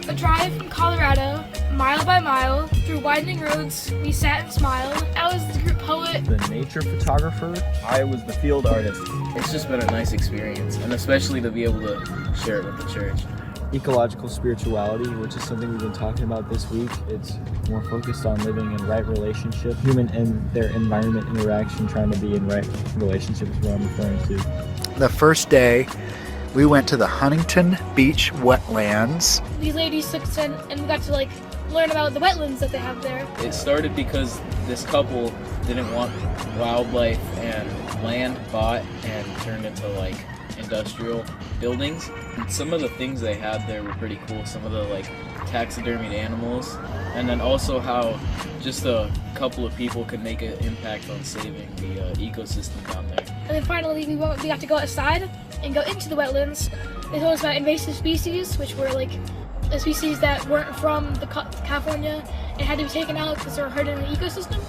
A drive from Colorado, mile by mile, through widening roads, we sat and smiled. I was the group poet. The nature photographer. I was the field artist. It's just been a nice experience, and especially to be able to share it with the church. Ecological spirituality, which is something we've been talking about this week. It's more focused on living in right relationship, human and their environment interaction, trying to be in right relationship is what I'm referring to. The first day, we went to the Huntington Beach wetlands. These ladies took us in and we got to learn about the wetlands that they have there. It started because this couple didn't want wildlife and land bought and turned into industrial buildings. And some of the things they had there were pretty cool. Some of the taxidermied animals, and then also how just a couple of people could make an impact on saving the ecosystem down there. And then finally we got to go outside and go into the wetlands. They told us about invasive species, which were the species that weren't from California and had to be taken out because they were hurting the ecosystem.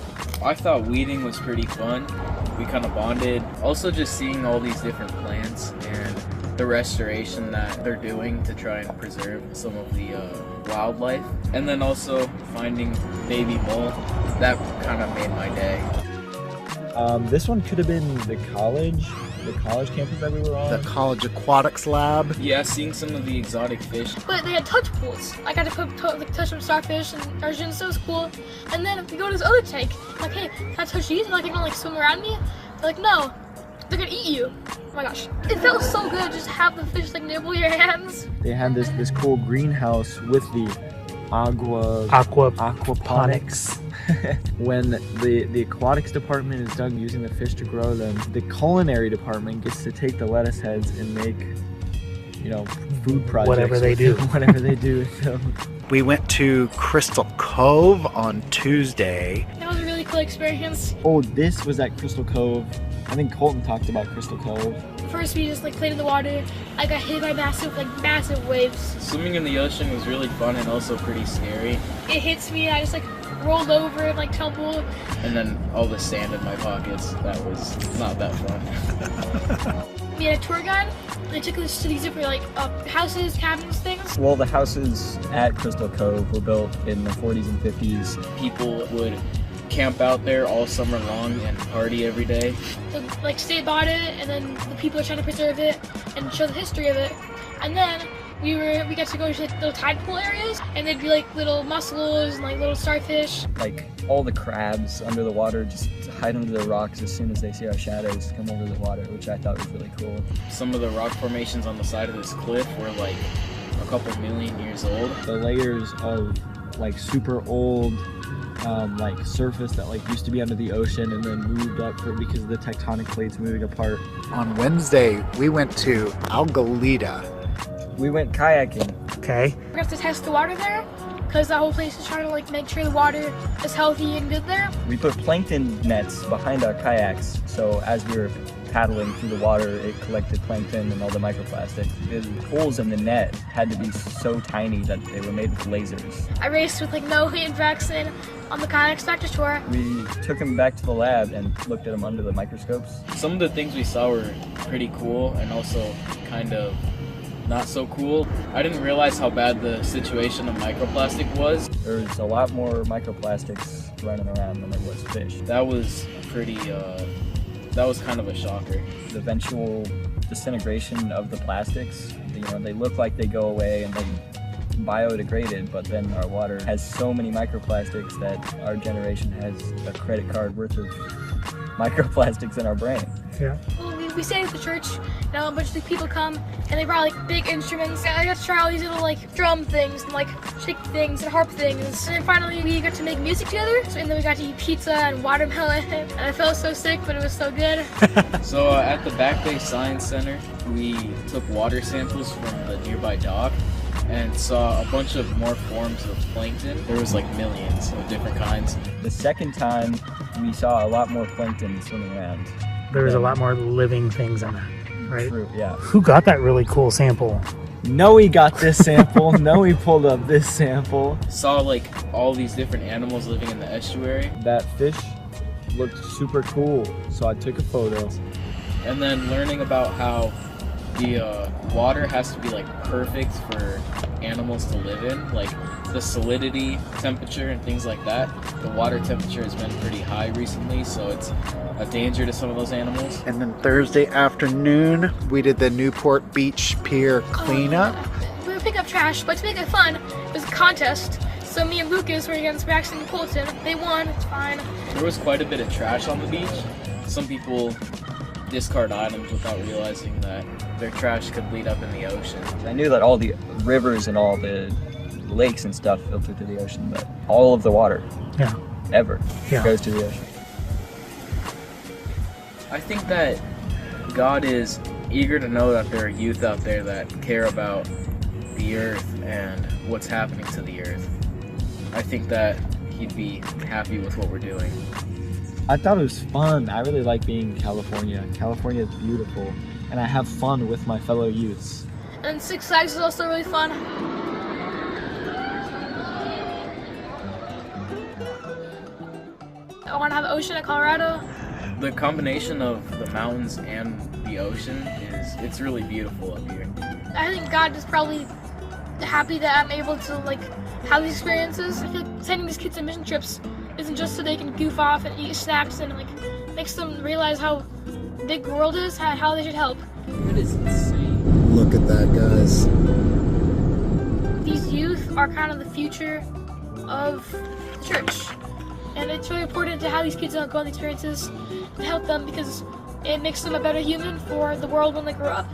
I thought weeding was pretty fun. We kind of bonded. Also just seeing all these different plants and the restoration that they're doing to try and preserve some of the wildlife. And then also finding baby mole. That kind of made my day. This one could have been the college campus that we were on. The college aquatics lab. Yeah, seeing some of the exotic fish. But they had touch pools. I got to touch some starfish and urchins, so it was cool. And then we go to this other tank. I'm like, hey, can I touch these? And they're gonna swim around me? They're like, no, they're gonna eat you. Oh my gosh. It felt so good just to have the fish nibble your hands. They had this cool greenhouse with the aquaponics. When the aquatics department is done using the fish to grow them, the culinary department gets to take the lettuce heads and make, food projects. Whatever they do with them. We went to Crystal Cove on Tuesday. That was a really cool experience. Oh, this was at Crystal Cove. I think Colton talked about Crystal Cove. First we just played in the water. I got hit by massive waves. Swimming in the ocean was really fun and also pretty scary. It hits me and I just rolled over and tumbled. And then all the sand in my pockets. That was not that fun. We had a tour guide. They took us to these different houses, cabins, things. Well, the houses at Crystal Cove were built in the 40s and 50s. People would camp out there all summer long and party every day. So, stay about it, and then the people are trying to preserve it and show the history of it. And then we got to go to little tide pool areas, and there'd be little mussels and little starfish. All the crabs under the water just hide under the rocks as soon as they see our shadows come over the water, which I thought was really cool. Some of the rock formations on the side of this cliff were a couple million years old. The layers of super old surface that used to be under the ocean and then moved up because of the tectonic plates moving apart. On Wednesday, we went to Algalita. We went kayaking. Okay. We have to test the water there because the whole place is trying to make sure the water is healthy and good there. We put plankton nets behind our kayaks, so as we were paddling through the water, it collected plankton and all the microplastics. The holes in the net had to be so tiny that they were made with lasers. I raced with Noe and Braxton on the kayak tractor tour. We took them back to the lab and looked at them under the microscopes. Some of the things we saw were pretty cool and also kind of not so cool. I didn't realize how bad the situation of microplastic was. There's a lot more microplastics running around than there was fish. That was that was kind of a shocker. The eventual disintegration of the plastics, they look like they go away and they biodegraded, but then our water has so many microplastics that our generation has a credit card worth of microplastics in our brain. Yeah. Well, we stayed at the church, a bunch of people come, and they brought big instruments. I got to try all these little drum things and shake things and harp things. And then finally we got to make music together. And then we got to eat pizza and watermelon. And I felt so sick, but it was so good. So at the Back Bay Science Center, we took water samples from the nearby dock and saw a bunch of more forms of plankton. There was millions of different kinds. The second time, we saw a lot more plankton swimming around. There was a lot more living things in that, right? True, yeah. Who got that really cool sample? Noe got this sample. Noe pulled up this sample. Saw all these different animals living in the estuary. That fish looked super cool, so I took a photo. And then learning about how the water has to be perfect for animals to live in, like the salinity, temperature, and things like that. The water temperature has been pretty high recently, so it's a danger to some of those animals. And then Thursday afternoon, we did the Newport Beach Pier cleanup. We would pick up trash, but to make it fun, it was a contest. So me and Lucas were against Braxton and Colton. They won, it's fine. There was quite a bit of trash on the beach. Some people discard items without realizing that their trash could lead up in the ocean. I knew that all the rivers and all the lakes and stuff filter to the ocean, but all of the water Yeah. ever Yeah. goes to the ocean. I think that God is eager to know that there are youth out there that care about the earth and what's happening to the earth. I think that he'd be happy with what we're doing. I thought it was fun. I really like being in California. California is beautiful, and I have fun with my fellow youths. And Six Flags is also really fun. I want to have an ocean in Colorado. The combination of the mountains and the ocean it's really beautiful up here. I think God is probably happy that I'm able to like have these experiences. I feel like sending these kids on mission trips isn't just so they can goof off and eat snacks and like makes them realize how big the world is, how they should help. It is insane. Look at that, guys. These youth are kind of the future of the church. And it's really important to have these kids go on these experiences and help them because it makes them a better human for the world when they grow up.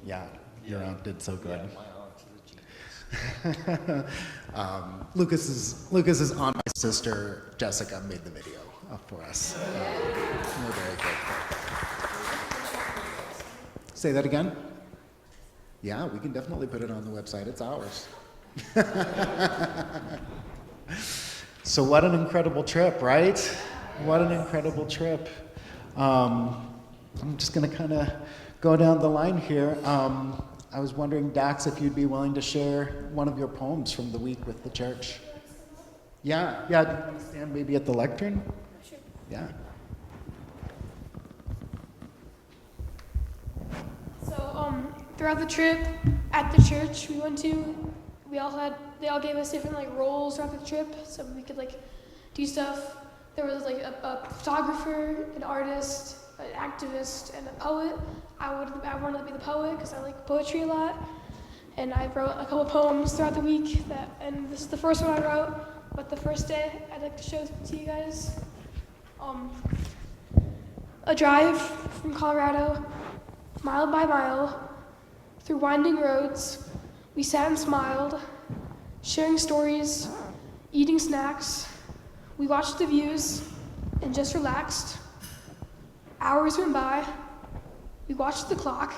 Yeah, your aunt did so good. Lucas's aunt, my sister Jessica, made the video for us. We're very grateful. Say that again? Yeah, we can definitely put it on the website. It's ours. So what an incredible trip, right? What an incredible trip. I'm just going to kind of go down the line here. I was wondering, Dax, if you'd be willing to share one of your poems from the week with the church. Yeah. Do you want to stand maybe at the lectern? Sure. Yeah. So throughout the trip at the church we went to, they all gave us different like roles throughout the trip, so we could like do stuff. There was like a photographer, an artist, an activist, and a poet. I wanted to be the poet because I like poetry a lot, and I wrote a couple poems throughout the week. And this is the first one I wrote, but the first day I'd like to show to you guys. A drive from Colorado, mile by mile, through winding roads. We sat and smiled, sharing stories, eating snacks. We watched the views and just relaxed. Hours went by. We watched the clock.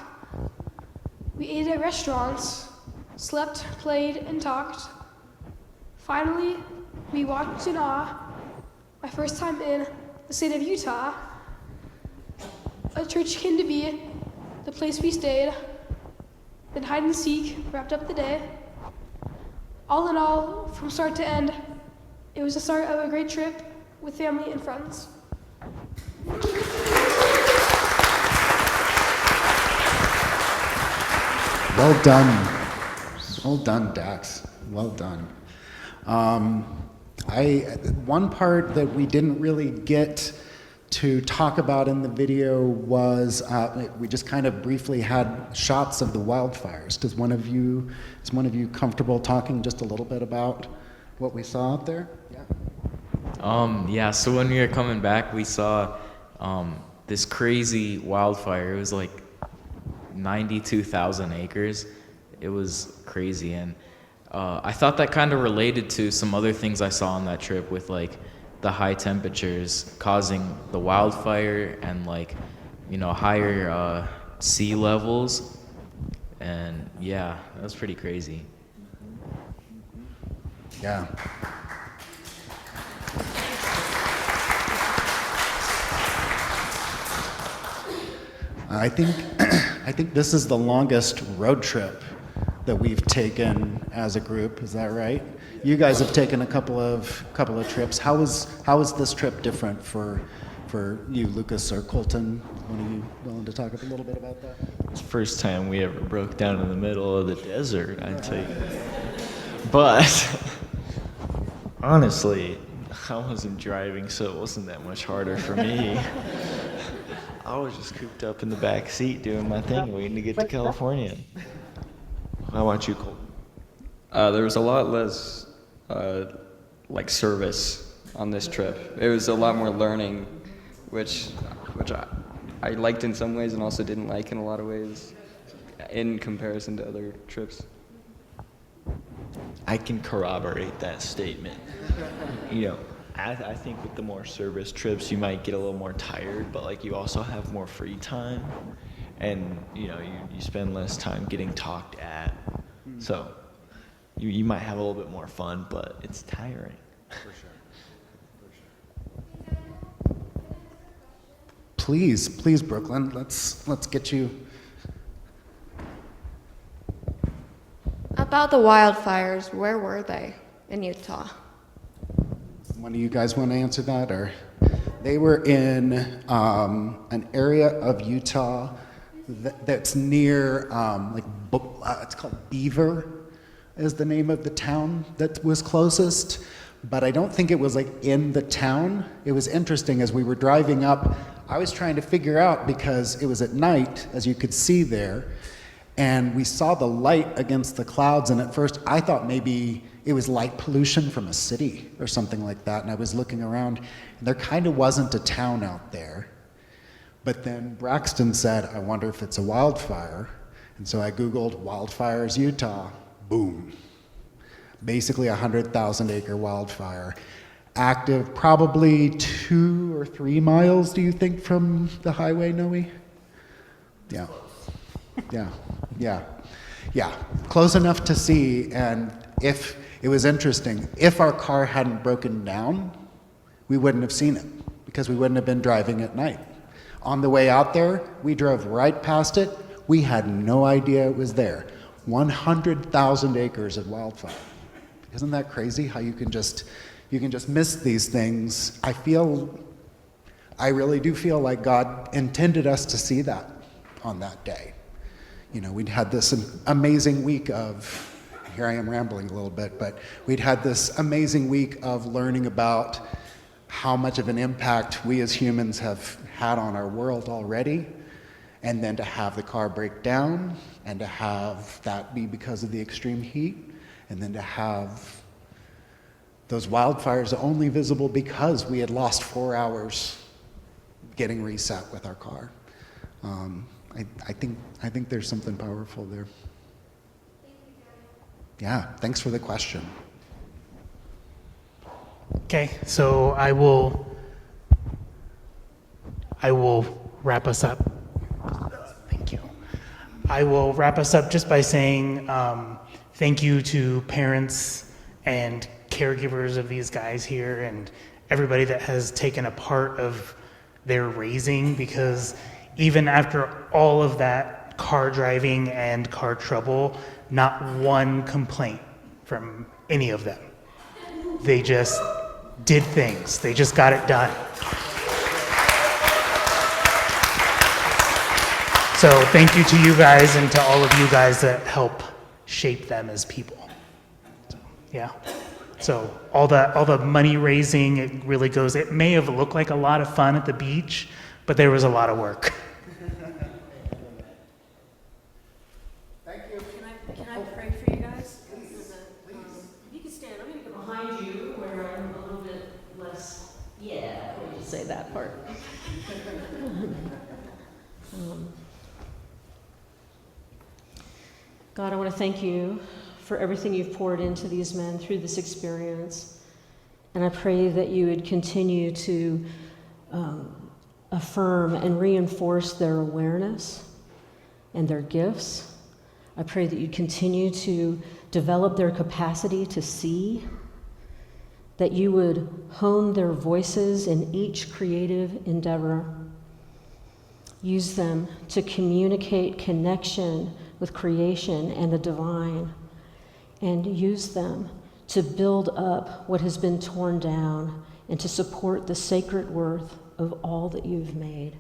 We ate at restaurants, slept, played, and talked. Finally, we walked in awe. My first time in the state of Utah. A church came to be, the place we stayed. Then hide and seek wrapped up the day. All in all, from start to end, it was the start of a great trip with family and friends. Well done. Well done, Dax. Well done. One part that we didn't really get to talk about in the video was we just kind of briefly had shots of the wildfires. Is one of you comfortable talking just a little bit about what we saw out there? Yeah. So when we were coming back, we saw this crazy wildfire. It was like 92,000 acres. It was crazy, and I thought that kind of related to some other things I saw on that trip with like the high temperatures causing the wildfire and like, higher sea levels. And yeah, that was pretty crazy. Yeah. I think I think this is the longest road trip that we've taken as a group. Is that right? You guys have taken a couple of trips. How is this trip different for you, Lucas or Colton? One of you willing to talk a little bit about that? It's the first time we ever broke down in the middle of the desert, I'd say. But honestly, I wasn't driving, so it wasn't that much harder for me. I was just cooped up in the back seat doing my thing, waiting to get to California. How about you, Colton? There was a lot less service on this trip. It was a lot more learning, which I liked in some ways and also didn't like in a lot of ways in comparison to other trips. I can corroborate that statement. I think with the more service trips, you might get a little more tired, but you also have more free time, and you spend less time getting talked at. So you might have a little bit more fun, but it's tiring. For sure. Please, Brooklyn, let's get you. About the wildfires, where were they in Utah? One of you guys want to answer that? Or they were in an area of Utah that's near, it's called Beaver, is the name of the town that was closest. But I don't think it was in the town. It was interesting as we were driving up. I was trying to figure out, because it was at night, as you could see there, and we saw the light against the clouds, and at first I thought maybe it was light pollution from a city or something like that, and I was looking around, and there kind of wasn't a town out there. But then Braxton said, I wonder if it's a wildfire, and so I Googled wildfires Utah, boom. Basically 100,000 acre wildfire. Active probably 2 or 3 miles, do you think, from the highway, Noe? Yeah. Close enough to see, and if it was interesting, if our car hadn't broken down, we wouldn't have seen it, because we wouldn't have been driving at night. On the way out there, we drove right past it. We had no idea it was there. 100,000 acres of wildfire. Isn't that crazy how you can just miss these things? I really do feel like God intended us to see that on that day. We'd had this amazing week of, here I am rambling a little bit, but we'd had this amazing week of learning about how much of an impact we as humans have had on our world already, and then to have the car break down, and to have that be because of the extreme heat, and then to have those wildfires only visible because we had lost 4 hours getting reset with our car. I think there's something powerful there. Yeah, thanks for the question. Okay, so I will wrap us up. Thank you. I will wrap us up just by saying thank you to parents and caregivers of these guys here and everybody that has taken a part of their raising, because even after all of that car driving and car trouble, not one complaint from any of them. They just did things. They just got it done. So thank you to you guys and to all of you guys that help shape them as people. Yeah. So all the money raising, it really goes, it may have looked like a lot of fun at the beach, but there was a lot of work. Thank you. Can I pray for you guys? You can stand. I'm going to go behind you where I'm a little bit less. Yeah, we'll just say that part. God, I want to thank you for everything you've poured into these men through this experience. And I pray that you would continue to affirm and reinforce their awareness and their gifts. I pray that you'd continue to develop their capacity to see, that you would hone their voices in each creative endeavor. Use them to communicate connection with creation and the divine, and use them to build up what has been torn down and to support the sacred worth of all that you've made.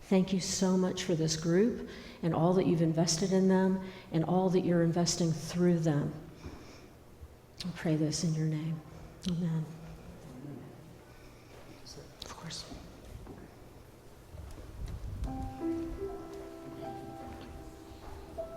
Thank you so much for this group and all that you've invested in them and all that you're investing through them. I pray this in your name. Amen. Of course.